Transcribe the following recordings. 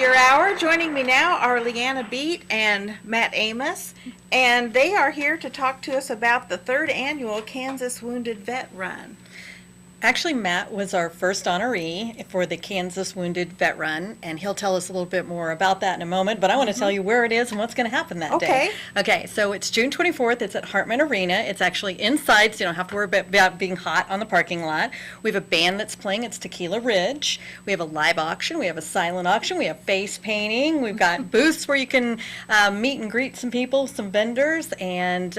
Your Hour. Joining me now are LeAnna Beat and Matt Amos, and they are here to talk to us about the 3rd annual Kansas Wounded Vet Run. Actually, Matt was our first honoree for the Kansas Wounded Vet Run, and he'll tell us a little bit more about that in a moment, but I want to tell you where it is and what's going to happen that day. Okay, so it's June 24th. It's at Hartman Arena. It's actually inside, so you don't have to worry about being hot on the parking lot. We have a band that's playing. It's Tequila Ridge. We have a live auction. We have a silent auction. We have face painting. We've got booths where you can meet and greet some people, some vendors, and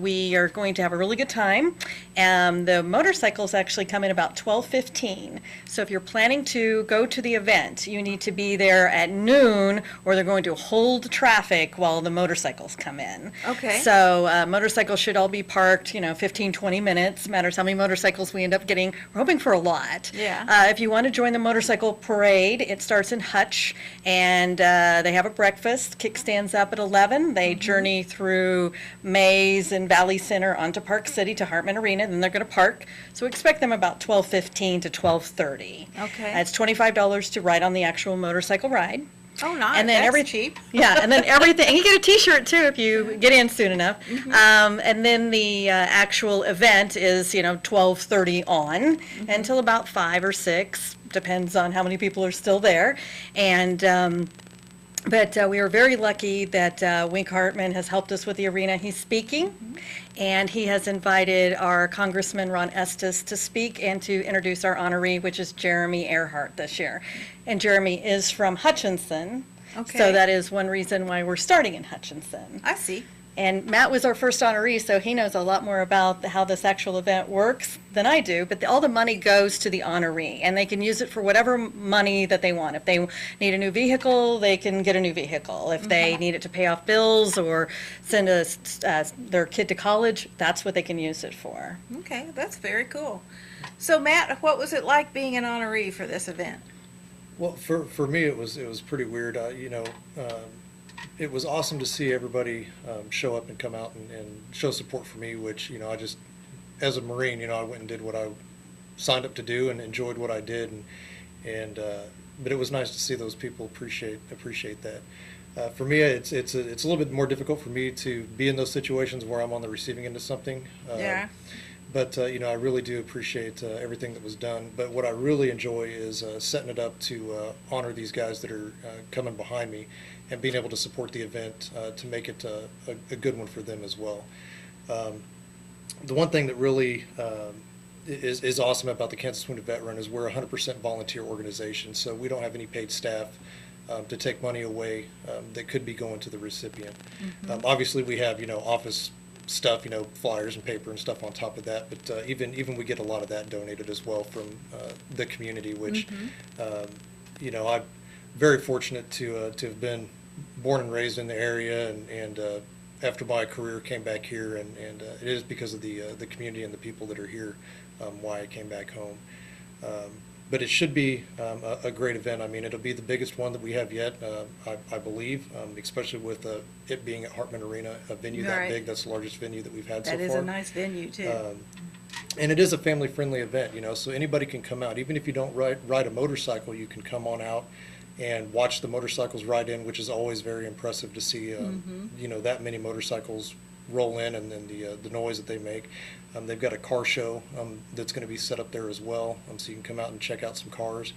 we are going to have a really good time. The motorcycles actually come in about 12:15. So if you're planning to go to the event, you need to be there at noon, or they're going to hold traffic while the motorcycles come in. Okay. So motorcycles should all be parked, 15, 20 minutes. Matters how many motorcycles we end up getting. We're hoping for a lot. Yeah. If you want to join the motorcycle parade, it starts in Hutch, and they have a breakfast. Kickstands up at 11. They journey through Mays and Valley Center onto Park City to Hartman Arena. Then they're going to park. So we expect them about 12:15 to 12:30. Okay. It's $25 to ride on the actual motorcycle ride. Oh, nice. And then That's cheap. Yeah, and then everything, and you get a T-shirt too if you get in soon enough. And then the actual event is 12:30 on until about 5 or 6, depends on how many people are still there. And but we are very lucky that Wink Hartman has helped us with the arena. He's speaking, and he has invited our Congressman Ron Estes to speak and to introduce our honoree, which is Jeremy Earhart this year. And Jeremy is from Hutchinson, Okay. so that is one reason why we're starting in Hutchinson. I see. And Matt was our first honoree, so he knows a lot more about how this actual event works than I do. But all the money goes to the honoree, and they can use it for whatever money that they want. If they need a new vehicle, they can get a new vehicle. If they need it to pay off bills or send their kid to college, that's what they can use it for. Okay, that's very cool. So, Matt, what was it like being an honoree for this event? Well, for me, it was pretty weird. It was awesome to see everybody show up and come out and show support for me, which, I just, as a Marine, I went and did what I signed up to do and enjoyed what I did. But it was nice to see those people appreciate that. For me, it's a little bit more difficult for me to be in those situations where I'm on the receiving end of something. Yeah. But, I really do appreciate everything that was done. But what I really enjoy is setting it up to honor these guys that are coming behind me and being able to support the event to make it a good one for them as well. The one thing that really is awesome about the Kansas Wounded Vet Run is we're a 100% volunteer organization, so we don't have any paid staff to take money away that could be going to the recipient. Obviously, we have, office stuff, flyers and paper and stuff on top of that, but even we get a lot of that donated as well from the community, which I'm very fortunate to have been born and raised in the area, and after my career came back here, and it is because of the community and the people that are here why I came back home. But it should be a great event. I mean, it'll be the biggest one that we have yet, I believe, especially with it being at Hartman Arena, a venue that big. That's the largest venue that we've had so far. That is a nice venue, too. And it is a family-friendly event, so anybody can come out. Even if you don't ride a motorcycle, you can come on out and watch the motorcycles ride in, which is always very impressive to see, that many motorcycles roll in, and then the noise that they make. They've got a car show that's going to be set up there as well, so you can come out and check out some cars.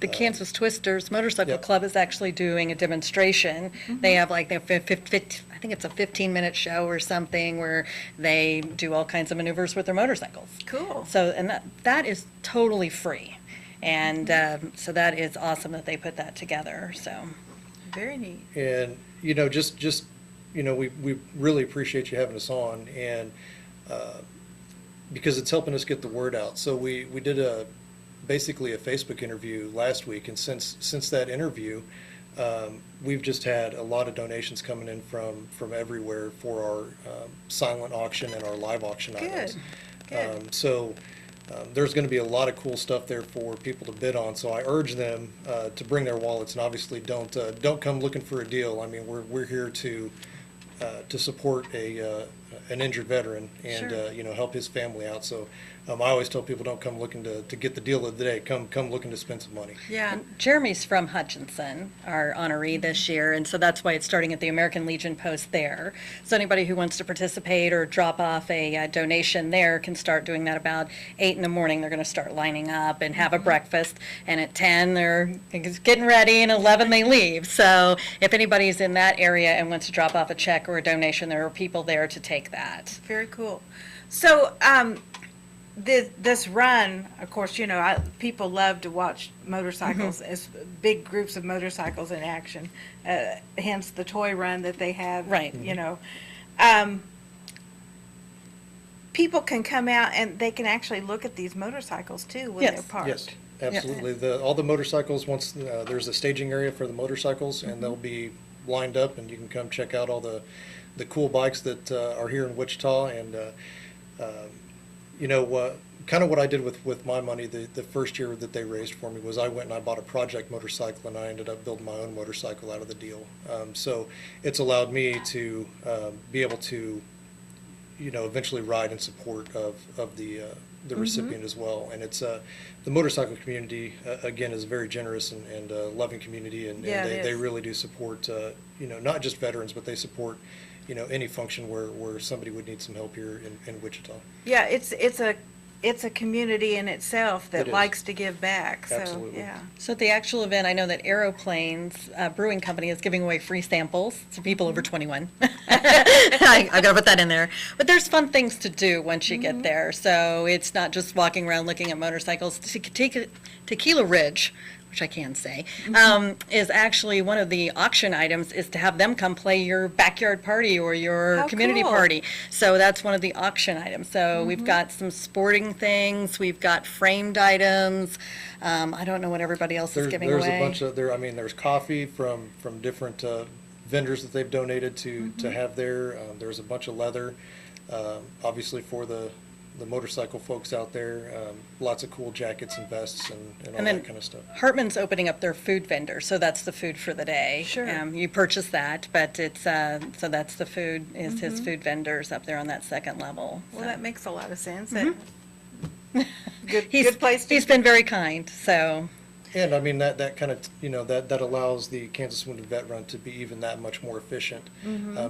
The Kansas Twisters Motorcycle Club is actually doing a demonstration. They have I think it's a 15-minute show or something where they do all kinds of maneuvers with their motorcycles. Cool. So, and that is totally free. And so that is awesome that they put that together. So very neat. And we really appreciate you having us on, and because it's helping us get the word out. So we did basically a Facebook interview last week, and since that interview, we've just had a lot of donations coming in from everywhere for our silent auction and our live auction items. Good. There's going to be a lot of cool stuff there for people to bid on. So I urge them to bring their wallets, and obviously don't come looking for a deal. I mean, we're here to to support an injured veteran and, Sure. help his family out. So I always tell people, don't come looking to get the deal of the day. Come looking to spend some money. Yeah. Jeremy's from Hutchinson, our honoree this year, and so that's why it's starting at the American Legion post there. So anybody who wants to participate or drop off a donation there can start doing that about 8 in the morning. They're going to start lining up and have a breakfast, and at 10 they're getting ready, and 11 they leave. So if anybody's in that area and wants to drop off a check or a donation, there are people there to take that. Very cool. So, this run, of course, people love to watch motorcycles, as big groups of motorcycles in action. Hence the toy run that they have. Right. People can come out and they can actually look at these motorcycles too when Yes. they're parked. Yes, absolutely. All the motorcycles, once there's a staging area for the motorcycles, and they'll be lined up, and you can come check out all the cool bikes that are here in Wichita. And kind of what I did with my money the first year that they raised for me was I went and I bought a project motorcycle, and I ended up building my own motorcycle out of the deal. So it's allowed me to be able to eventually ride in support of the recipient as well. And it's the motorcycle community again is a very generous and loving community, and they really do support not just veterans, but they support any function where somebody would need some help here in Wichita. Yeah, it's a community in itself that It is. likes to give back. So Absolutely. yeah. So at the actual event, I know that Aeroplanes Brewing Company is giving away free samples to people over 21. I got to put that in there. But there's fun things to do once you get there. So it's not just walking around looking at motorcycles. Tequila Ridge, which I can say, is actually one of the auction items is to have them come play your backyard party or your How community cool. party. So that's one of the auction items. So we've got some sporting things, we've got framed items. I don't know what everybody else is giving There's away. a bunch of there's coffee from different vendors that they've donated to have there. There's a bunch of leather, obviously for the motorcycle folks out there. Lots of cool jackets and vests and all then that kind of stuff. Hartman's opening up their food vendor, so that's the food for the day. Sure. You purchase that, but it's so that's the food is his food vendors up there on that second level. Well, So. that makes a lot of sense. He's, Good place to he's been very kind. So And I mean, that kind of, that allows the Kansas Wounded Vet Run to be even that much more efficient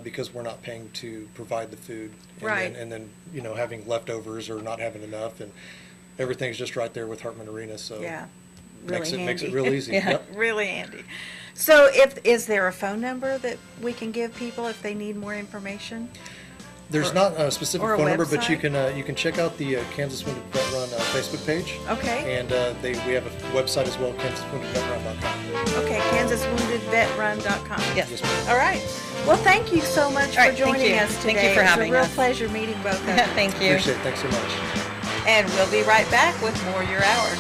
because we're not paying to provide the food. And Right. then, having leftovers or not having enough, and everything's just right there with Hartman Arena, so. Yeah, really Makes it handy. real easy. Yeah. Yep. Really handy. So is there a phone number that we can give people if they need more information? There's not a specific or a phone number, but you website? can check out the Kansas Wounded Vet Run Facebook page. Okay. And we have a website as well, kansaswoundedvetrun.com. Okay, KansasWoundedVetRun.com. yes. Yes, ma'am. All right. Well, thank you so much All right, for thank joining you. us today. Thank you for having It's a real us. pleasure meeting both of you. Thank you. Appreciate it. Thanks so much. And we'll be right back with more Your Hour.